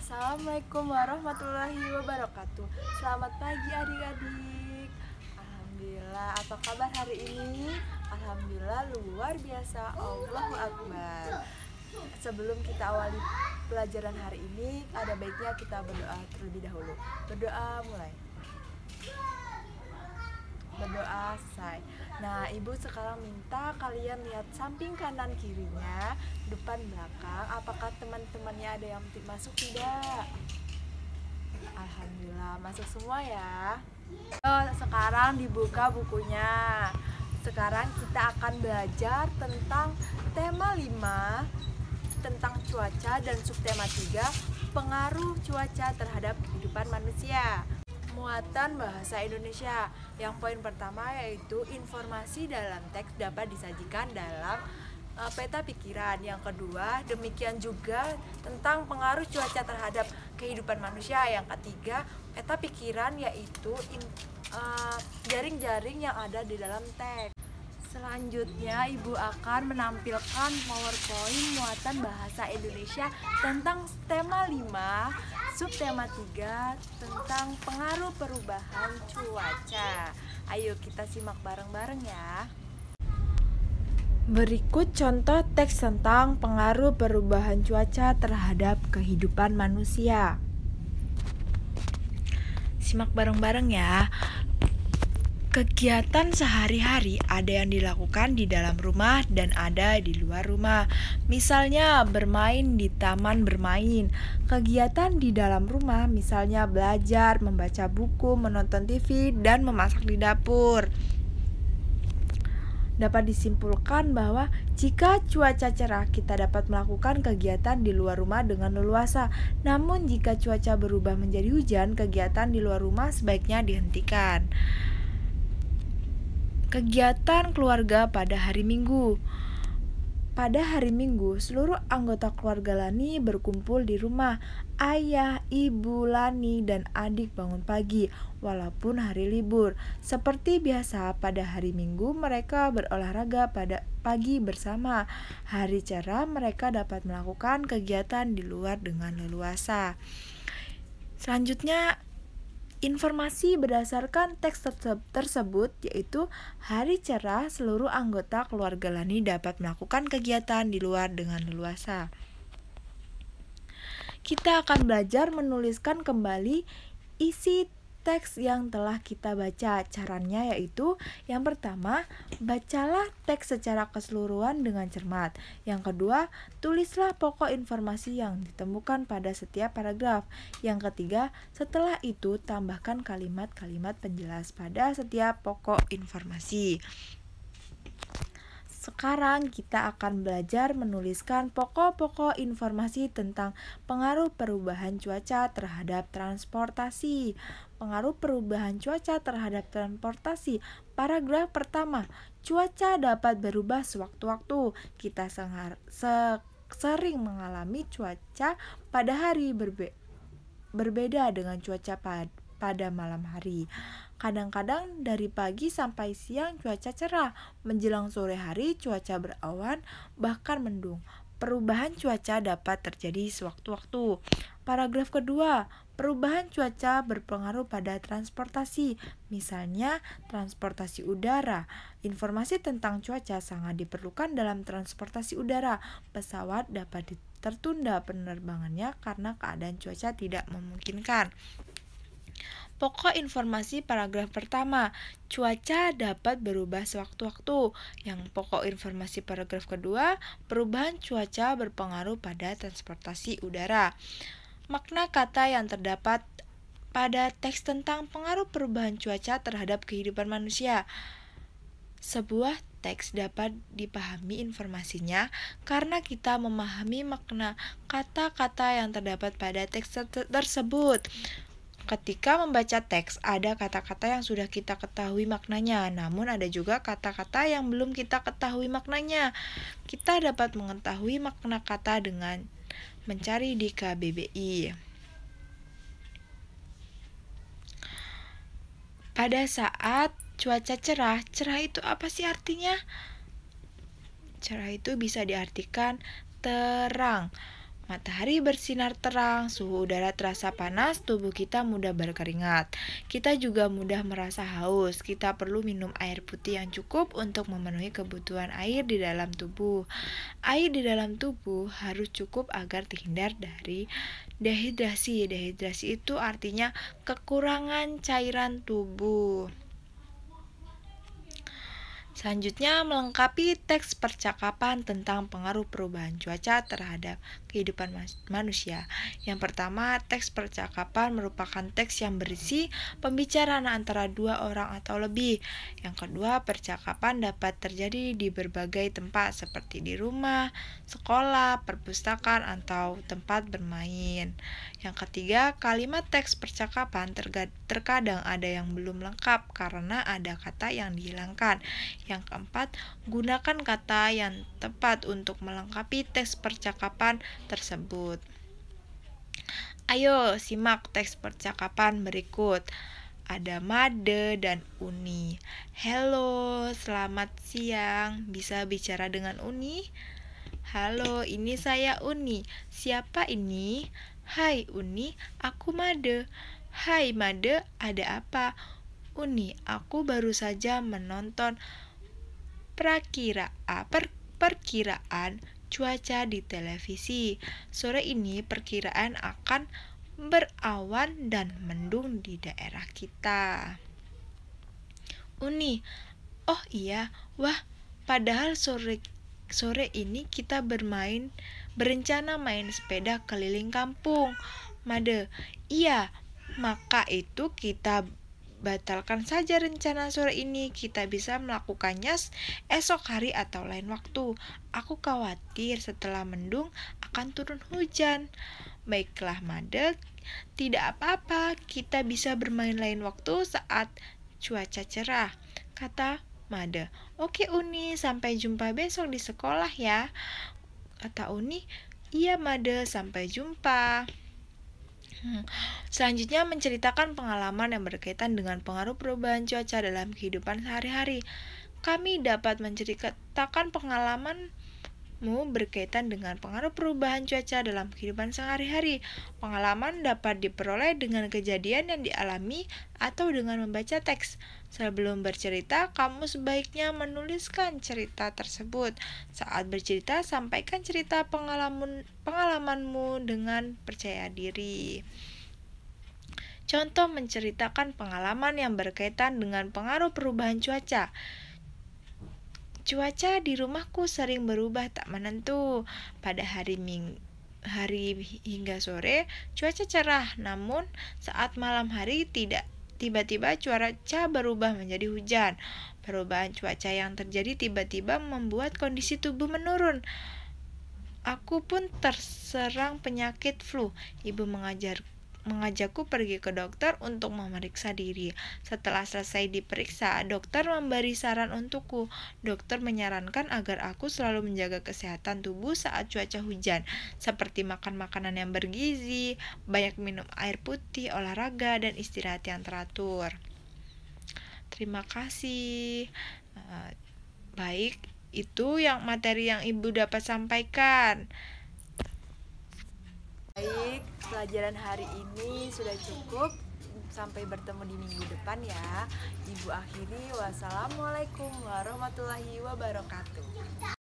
Assalamualaikum warahmatullahi wabarakatuh. Selamat pagi adik-adik. Alhamdulillah, apa kabar hari ini? Alhamdulillah luar biasa. Allahu Akbar. Sebelum kita awali pelajaran hari ini, ada baiknya kita berdoa terlebih dahulu. Berdoa mulai. Berdoa selesai. Nah, ibu sekarang minta kalian lihat samping kanan kirinya, depan belakang. Apakah teman-temannya ada yang masuk tidak? Alhamdulillah masuk semua ya. Sekarang dibuka bukunya. Sekarang kita akan belajar tentang tema 5, tentang cuaca, dan subtema 3, pengaruh cuaca terhadap kehidupan manusia. Muatan bahasa Indonesia. Yang poin pertama yaitu informasi dalam teks dapat disajikan dalam peta pikiran. Yang kedua, demikian juga tentang pengaruh cuaca terhadap kehidupan manusia. Yang ketiga, peta pikiran yaitu jaring-jaring yang ada di dalam teks. Selanjutnya, Ibu akan menampilkan PowerPoint muatan bahasa Indonesia tentang tema 5, subtema 3, tentang pengaruh perubahan cuaca. Ayo kita simak bareng-bareng ya. Berikut contoh teks tentang pengaruh perubahan cuaca terhadap kehidupan manusia. Simak bareng-bareng ya. Kegiatan sehari-hari ada yang dilakukan di dalam rumah dan ada di luar rumah. Misalnya bermain di taman bermain. Kegiatan di dalam rumah misalnya belajar, membaca buku, menonton TV, dan memasak di dapur. Dapat disimpulkan bahwa jika cuaca cerah kita dapat melakukan kegiatan di luar rumah dengan leluasa. Namun jika cuaca berubah menjadi hujan, kegiatan di luar rumah sebaiknya dihentikan. Kegiatan keluarga pada hari Minggu. Pada hari Minggu, seluruh anggota keluarga Lani berkumpul di rumah. Ayah, ibu Lani, dan adik bangun pagi, walaupun hari libur. Seperti biasa, pada hari Minggu mereka berolahraga pada pagi bersama. Hari cerah mereka dapat melakukan kegiatan di luar dengan leluasa. Selanjutnya, informasi berdasarkan teks tersebut yaitu hari cerah seluruh anggota keluarga Lani dapat melakukan kegiatan di luar dengan leluasa. Kita akan belajar menuliskan kembali isi teks yang telah kita baca. Caranya yaitu yang pertama, bacalah teks secara keseluruhan dengan cermat. Yang kedua, tulislah pokok informasi yang ditemukan pada setiap paragraf. Yang ketiga, setelah itu tambahkan kalimat-kalimat penjelas pada setiap pokok informasi. Sekarang kita akan belajar menuliskan pokok-pokok informasi tentang pengaruh perubahan cuaca terhadap transportasi. Pengaruh perubahan cuaca terhadap transportasi. Paragraf pertama, cuaca dapat berubah sewaktu-waktu. Kita sering mengalami cuaca pada hari berbeda dengan cuaca pada malam hari. Kadang-kadang dari pagi sampai siang cuaca cerah, menjelang sore hari cuaca berawan, bahkan mendung. Perubahan cuaca dapat terjadi sewaktu-waktu. Paragraf kedua, perubahan cuaca berpengaruh pada transportasi, misalnya transportasi udara. Informasi tentang cuaca sangat diperlukan dalam transportasi udara. Pesawat dapat tertunda penerbangannya karena keadaan cuaca tidak memungkinkan. Pokok informasi paragraf pertama, cuaca dapat berubah sewaktu-waktu. Yang pokok informasi paragraf kedua, perubahan cuaca berpengaruh pada transportasi udara. Makna kata yang terdapat pada teks tentang pengaruh perubahan cuaca terhadap kehidupan manusia. Sebuah teks dapat dipahami informasinya karena kita memahami makna kata-kata yang terdapat pada teks tersebut. Ketika membaca teks, ada kata-kata yang sudah kita ketahui maknanya, namun ada juga kata-kata yang belum kita ketahui maknanya. Kita dapat mengetahui makna kata dengan mencari di KBBI. Pada saat cuaca cerah, cerah itu apa sih artinya? Cerah itu bisa diartikan terang. Matahari bersinar terang, suhu udara terasa panas, tubuh kita mudah berkeringat. Kita juga mudah merasa haus. Kita perlu minum air putih yang cukup untuk memenuhi kebutuhan air di dalam tubuh. Air di dalam tubuh harus cukup agar terhindar dari dehidrasi. Dehidrasi itu artinya kekurangan cairan tubuh. Selanjutnya, melengkapi teks percakapan tentang pengaruh perubahan cuaca terhadap kehidupan manusia. Yang pertama, teks percakapan merupakan teks yang berisi pembicaraan antara dua orang atau lebih. Yang kedua, percakapan dapat terjadi di berbagai tempat seperti di rumah, sekolah, perpustakaan, atau tempat bermain. Yang ketiga, kalimat teks percakapan terkadang ada yang belum lengkap karena ada kata yang dihilangkan. Yang keempat, gunakan kata yang tepat untuk melengkapi teks percakapan tersebut. Ayo simak teks percakapan berikut. Ada Made dan Uni. Halo, selamat siang. Bisa bicara dengan Uni? Halo, ini saya Uni. Siapa ini? Hai Uni, aku Made. Hai Made, ada apa? Uni, aku baru saja menonton perkiraan cuaca di televisi. Sore ini perkiraan akan berawan dan mendung di daerah kita. Uni, oh iya, wah, padahal sore ini kita berencana main sepeda keliling kampung. Made, iya, maka itu kita batalkan saja rencana sore ini. Kita bisa melakukannya esok hari atau lain waktu. Aku khawatir setelah mendung akan turun hujan. Baiklah Made, tidak apa-apa. Kita bisa bermain lain waktu saat cuaca cerah, kata Made. Oke Uni, sampai jumpa besok di sekolah ya, kata Uni. Iya Made, sampai jumpa. Selanjutnya menceritakan pengalaman yang berkaitan dengan pengaruh perubahan cuaca dalam kehidupan sehari-hari. Kami dapat menceritakan pengalamanmu berkaitan dengan pengaruh perubahan cuaca dalam kehidupan sehari-hari. Pengalaman dapat diperoleh dengan kejadian yang dialami atau dengan membaca teks. Sebelum bercerita, kamu sebaiknya menuliskan cerita tersebut. Saat bercerita, sampaikan cerita pengalamanmu dengan percaya diri. Contoh menceritakan pengalaman yang berkaitan dengan pengaruh perubahan cuaca. Cuaca di rumahku sering berubah tak menentu. Pada hari hingga sore, cuaca cerah, namun saat malam hari tiba-tiba cuaca berubah menjadi hujan. Perubahan cuaca yang terjadi tiba-tiba membuat kondisi tubuh menurun. Aku pun terserang penyakit flu. Ibu mengajakku pergi ke dokter untuk memeriksa diri. Setelah selesai diperiksa, dokter memberi saran untukku. Dokter menyarankan agar aku selalu menjaga kesehatan tubuh saat cuaca hujan, seperti makan makanan yang bergizi, banyak minum air putih, olahraga, dan istirahat yang teratur. Terima kasih. Baik, itu yang materi yang Ibu dapat sampaikan. Baik, pelajaran hari ini sudah cukup. Sampai bertemu di minggu depan ya. Ibu akhiri, wassalamualaikum warahmatullahi wabarakatuh.